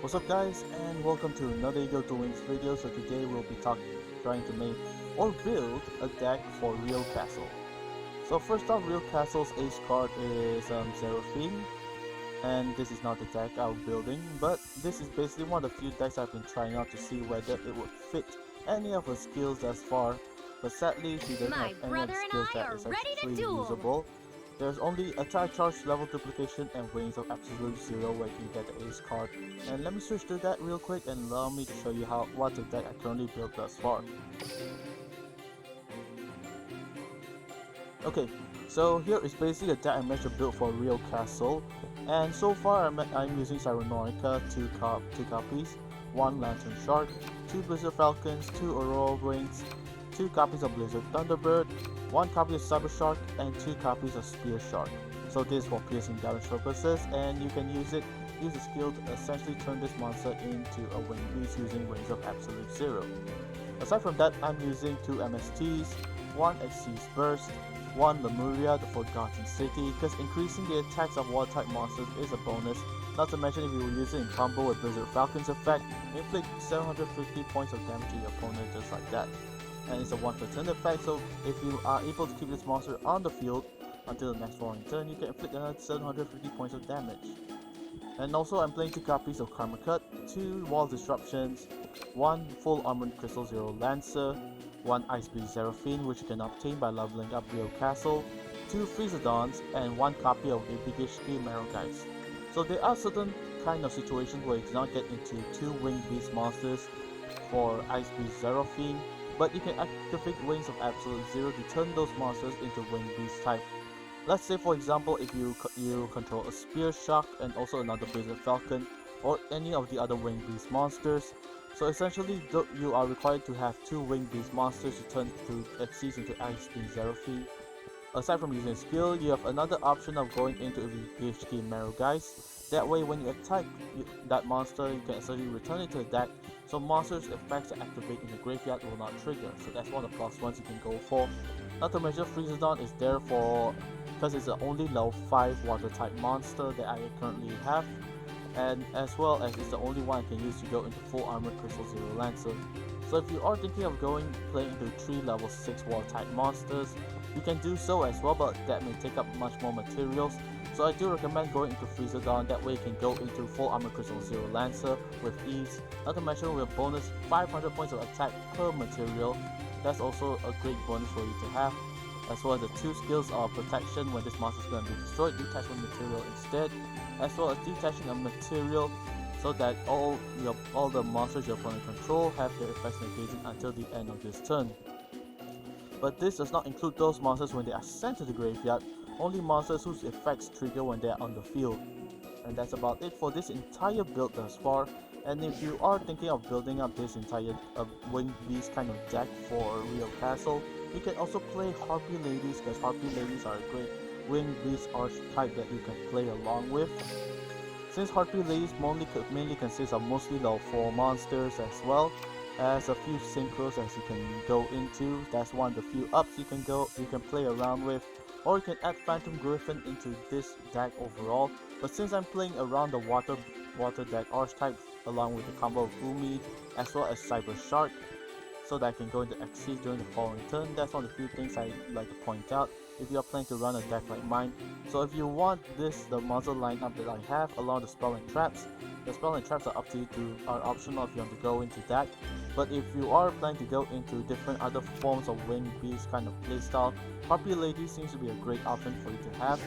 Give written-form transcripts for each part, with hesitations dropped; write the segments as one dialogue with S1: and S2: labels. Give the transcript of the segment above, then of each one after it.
S1: What's up guys, and welcome to another YuGiOh Duel video. So today we'll be trying to make or build a deck for Rio Kastle. So first off, Rio Kastle's ace card is Seraphine, and this is not the deck I'm building, but this is basically one of the few decks I've been trying out to see whether it would fit any of her skills thus far. But sadly, she doesn't have any of the skills that is actually usable. There's only attack charge, level duplication, and wings of absolute zero where you can get the ace card. And let me switch to that real quick and allow me to show you what the deck I currently built thus far. Okay, so here is basically a deck I managed to build for Rio Kastle, and so far I'm using Cybernonica, 2 copies, 1 Lantern Shark, 2 Blizzard Falcons, 2 Aurora Wings, 2 copies of Blizzard Thunderbird, 1 copy of Cyber Shark, and 2 copies of Spear Shark. So this is for piercing damage purposes, and you can use the skill to essentially turn this monster into a wing beast using Wings of Absolute Zero. Aside from that, I'm using 2 MSTs, 1 Xyz Burst, 1 Lemuria, the Forgotten City, because increasing the attacks of water type monsters is a bonus. Not to mention, if you will use it in combo with Blizzard Falcon's effect, inflict 750 points of damage to your opponent just like that. And it's a 1 per turn effect, so if you are able to keep this monster on the field until the next following turn, you can inflict another 750 points of damage. And also, I'm playing 2 copies of Karma Cut, 2 Wall Disruptions, 1 Full Armored Crystal Zero Lancer, 1 Ice Beast Seraphine, which you can obtain by leveling up Rio Kastle, 2 Freezodons, and 1 copy of YuGiOh Duel. So there are certain kind of situations where you do not get into 2 Winged Beast monsters for Ice Beast Seraphine, but you can activate Wings of Absolute Zero to turn those monsters into Winged Beast type. Let's say for example, if you control a Spear Shark and also another Blizzard Falcon or any of the other Winged Beast monsters. So essentially you are required to have 2 Winged Beast monsters to turn to Xyz into Ice Beast Seraphine. Aside from using skill, you have another option of going into YuGiOh Duel. That way when you attack that monster, you can essentially return it to the deck, so monsters' effects that activate in the graveyard will not trigger. So that's one of the plus ones you can go for. Not to mention, Freezodon is there for because it's the only level 5 water type monster that I currently have, and as well as it's the only one I can use to go into full armored Crystal Zero Lancer. So if you are thinking of playing into 3 level 6 water type monsters, you can do so as well, but that may take up much more materials. So I do recommend going into Freezodon, that way you can go into full armored Crystal Zero Lancer with ease. Not to mention with bonus 500 points of attack per material, that's also a great bonus for you to have. As well as the 2 skills of protection when this monster is going to be destroyed, detachment material instead, as well as detaching a material so that all the monsters your opponent control have their effects negated until the end of this turn. But this does not include those monsters when they are sent to the graveyard, only monsters whose effects trigger when they are on the field. And that's about it for this entire build thus far. And if you are thinking of building up this entire Winged Beast kind of deck for Rio Kastle, you can also play Harpy Ladies, because Harpy Ladies are a great Winged Beast archetype that you can play along with. Since Harpy Ladies mainly consists of mostly level 4 monsters, as well as a few synchros as you can go into. That's one of the few ups you can play around with, or you can add Phantom Griffin into this deck overall. But since I'm playing around the water deck archetype along with the combo of Umi as well as Cyber Shark, so that I can go into Xyz during the following turn, that's one of the few things I like to point out if you are planning to run a deck like mine. So if you want the monster lineup that I have along the spell and traps, the spell and traps are are optional if you want to go into that. But if you are planning to go into different other forms of Winged Beast kind of playstyle, Harpy Ladies seems to be a great option for you to have.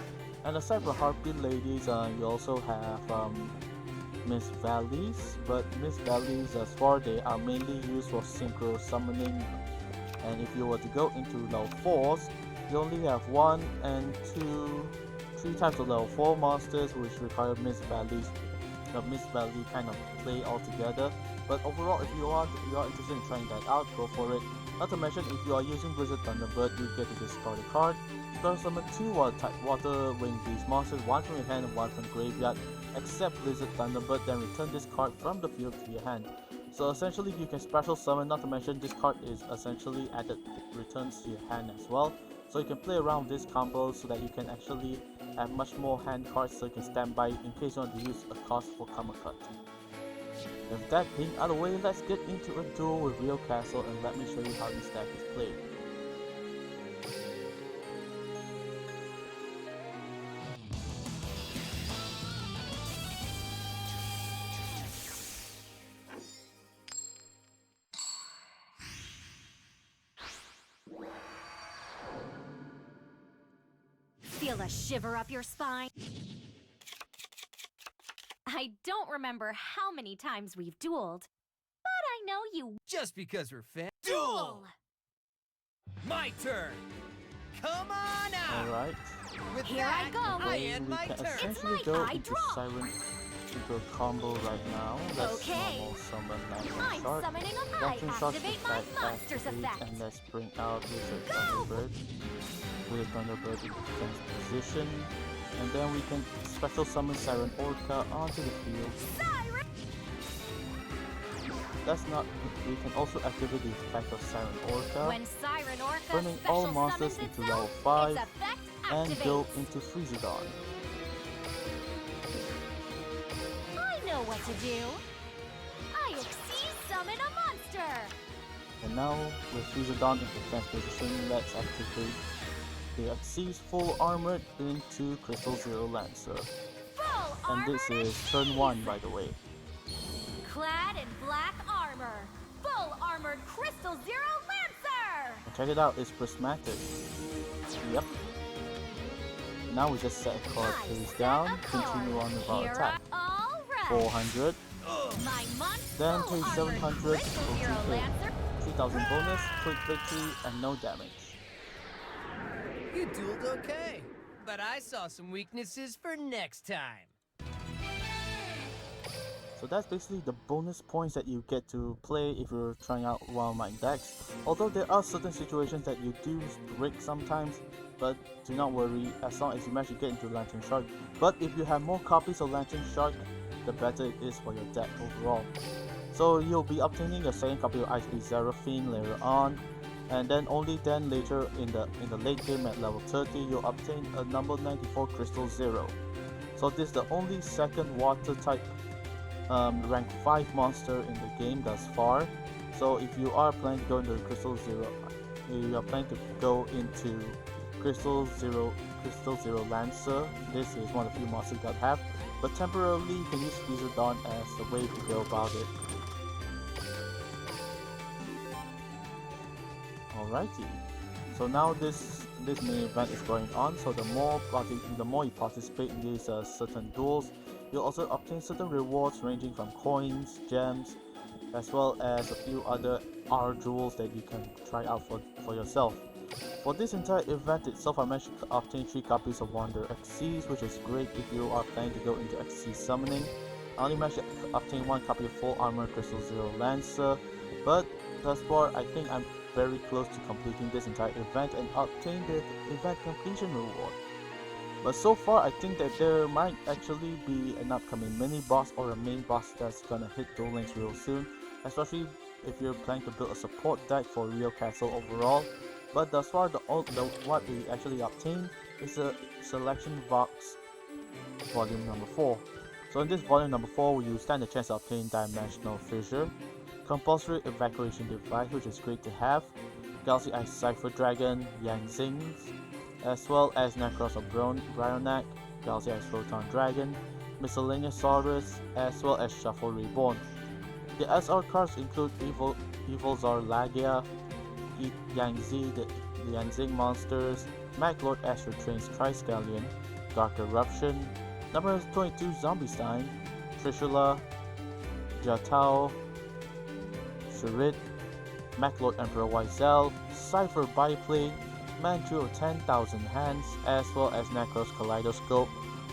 S1: And aside from Harpy Ladies, you also have Miss Valleys, but Miss Valleys as far they are mainly used for synchro summoning, and if you were to go into level 4s, you only have 1 and 3 types of level 4 monsters which require Miss Valley kind of play altogether. But overall, if you are interested in trying that out, go for it. Not to mention, if you are using Blizzard Thunderbird, you get to discard a card. Discard summon 2 water Winged Beast monsters, 1 from your hand and 1 from graveyard. Except Blizzard Thunderbird, then return this card from the field to your hand. So essentially you can special summon, not to mention this card is essentially added returns to your hand as well. So you can play around with this combo so that you can actually have much more hand cards so you can stand by in case you want to use a cost for Karma Cut. With that being out of the way, let's get into a duel with Rio Kastle and let me show you how this deck is played.
S2: Feel a shiver up your spine? I don't remember how many times we've dueled, but I know you.
S3: Just because we're fans.
S2: Duel!
S3: My turn! Come on out!
S1: Alright.
S3: With
S2: Here
S3: that,
S2: I go.
S3: I end
S1: We
S3: my
S1: can
S3: turn!
S1: essentially
S2: It's
S1: go
S2: my
S1: into
S2: draw.
S1: Siren into a combo right now. Let's
S2: Okay.
S1: normal summon Lantern
S2: I'm
S1: Shark.
S2: summoning a
S1: Lantern Shark's
S2: activate my
S1: effect
S2: monster's
S1: activates,
S2: effect.
S1: and let's bring out Wizard
S2: Go!
S1: Thunderbird. Wizard Thunderbird in defense position. And then we can special summon Siren Orca onto the field.
S2: Siren!
S1: That's not. We can also activate the effect of Siren Orca,
S2: When Siren Orca
S1: turning
S2: special
S1: all monsters
S2: summons
S1: into level
S2: itself,
S1: 5
S2: its effect
S1: and go
S2: activates.
S1: into Freezodon.
S2: I know what to do. I exceed summon a monster.
S1: And now with Freezodon in defense position, let's activate the Xyz full armored into Crystal Zero Lancer.
S2: Full
S1: And this
S2: armored
S1: is turn 1
S2: Xyz.
S1: by the way.
S2: Clad in black armor, full armored Crystal Zero Lancer.
S1: And check it out, it's prismatic. Yep. Now we just set a card
S2: I
S1: face
S2: set
S1: down,
S2: a card.
S1: continue on with our
S2: Here
S1: attack.
S2: All right.
S1: 400,
S2: My monster.
S1: then
S2: full
S1: pay
S2: armored
S1: 700,
S2: Crystal Zero
S1: OTK.
S2: Lancer.
S1: 3000 bonus, quick victory, and no damage.
S3: You dueled okay, but I saw some weaknesses for next time.
S1: So that's basically the bonus points that you get to play if you're trying out Wild Mind decks. Although there are certain situations that you do break sometimes, but do not worry as long as you manage to get into Lantern Shark. But if you have more copies of Lantern Shark, the better it is for your deck overall. So you'll be obtaining your second copy of Ice Beast Seraphine later on, and then only then later in the late game at level 30 you'll obtain a number 94 Crystal Zero. So this is the only second water type rank 5 monster in the game thus far. So if you are planning to go into Crystal Zero, you are planning to go into Crystal Zero Lancer, this is one of the few monsters that have, but temporarily you can use Freezodon as the way to go about it. Alrighty, so now this main event is going on, so the more you participate in these certain duels, you'll also obtain certain rewards ranging from coins, gems, as well as a few other R jewels that you can try out for yourself. For this entire event itself, I managed to obtain 3 copies of Wander Xyz, which is great if you are planning to go into Xyz summoning. I only managed to obtain 1 copy of Full Armor Crystal Zero Lancer, but thus far I think I'm very close to completing this entire event and obtain the event completion reward. But so far I think that there might actually be an upcoming mini boss or a main boss that's gonna hit Duel Links real soon, especially if you're planning to build a support deck for Rio Kastle overall. But thus far what we actually obtained is a Selection Box Volume number 4. So in this volume number 4 you stand a chance to obtain Dimensional Fissure, Compulsory Evacuation Device, which is great to have, Galaxy Ice Cipher Dragon, Yanxings, as well as Necros of Bryonak, Galaxy Ice Photon Dragon, Miscellaneous Saurus, as well as Shuffle Reborn. The SR cards include Evil Zarlagia, Yangzi, the Yanxing monsters, Maglord Astro Train's Triscallion, Dark Eruption, number 22 Zombie Stein, Trishula, Jatao, Shirid, Maglord Emperor Wizel, Cypher Biplane, Manchu of 10,000 Hands, as well as Necros Kaleidoscope,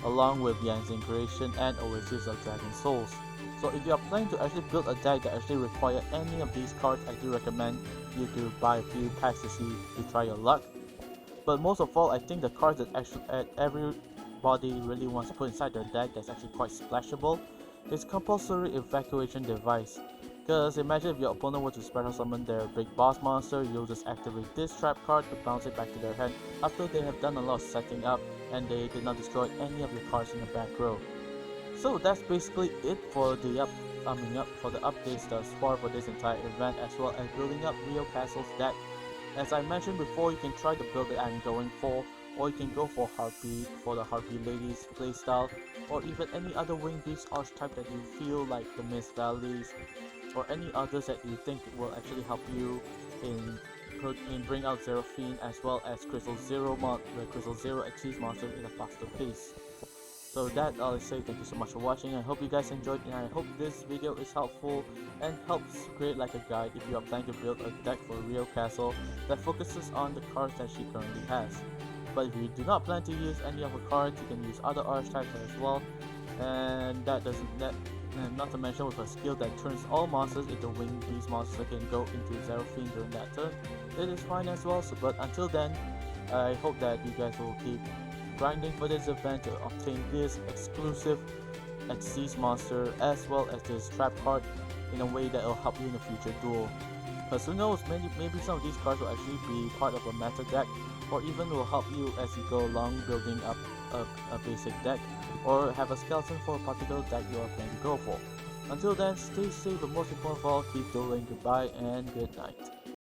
S1: along with Yanxing Creation and Oasis of Dragon Souls. So if you are planning to actually build a deck that actually require any of these cards, I do recommend you to buy a few packs to try your luck. But most of all, I think the cards that actually everybody really wants to put inside their deck that's actually quite splashable is Compulsory Evacuation Device. Because imagine if your opponent were to special summon their big boss monster, you'll just activate this trap card to bounce it back to their hand after they have done a lot of setting up and they did not destroy any of your cards in the back row. So that's basically it for the updates thus far for this entire event, as well as building up Rio Kastle's deck. As I mentioned before, you can try the build that I'm going for, or you can go for the Harpy Ladies playstyle, or even any other Wing Beast archetype that you feel like the Mist Valleys, or any others that you think will actually help you in bring out Zero Fiend, as well as the Crystal Zero Xyz monster in a faster pace. So that I'll say thank you so much for watching. I hope you guys enjoyed, and I hope this video is helpful and helps create like a guide if you are planning to build a deck for Rio Kastle that focuses on the cards that she currently has. But if you do not plan to use any of her cards, you can use other archetypes as well, and not to mention with a skill that turns all monsters into Winged Beast monsters that can go into Zero Fiend during that turn, it is fine as well. So, but until then, I hope that you guys will keep grinding for this event to obtain this exclusive Xyz monster as well as this trap card in a way that will help you in a future duel. Because who knows, maybe some of these cards will actually be part of a meta deck, or even will help you as you go along building up a basic deck, or have a skeleton for a particular deck you are planning to go for. Until then, stay safe, but most important of all, keep dueling. Goodbye and good night.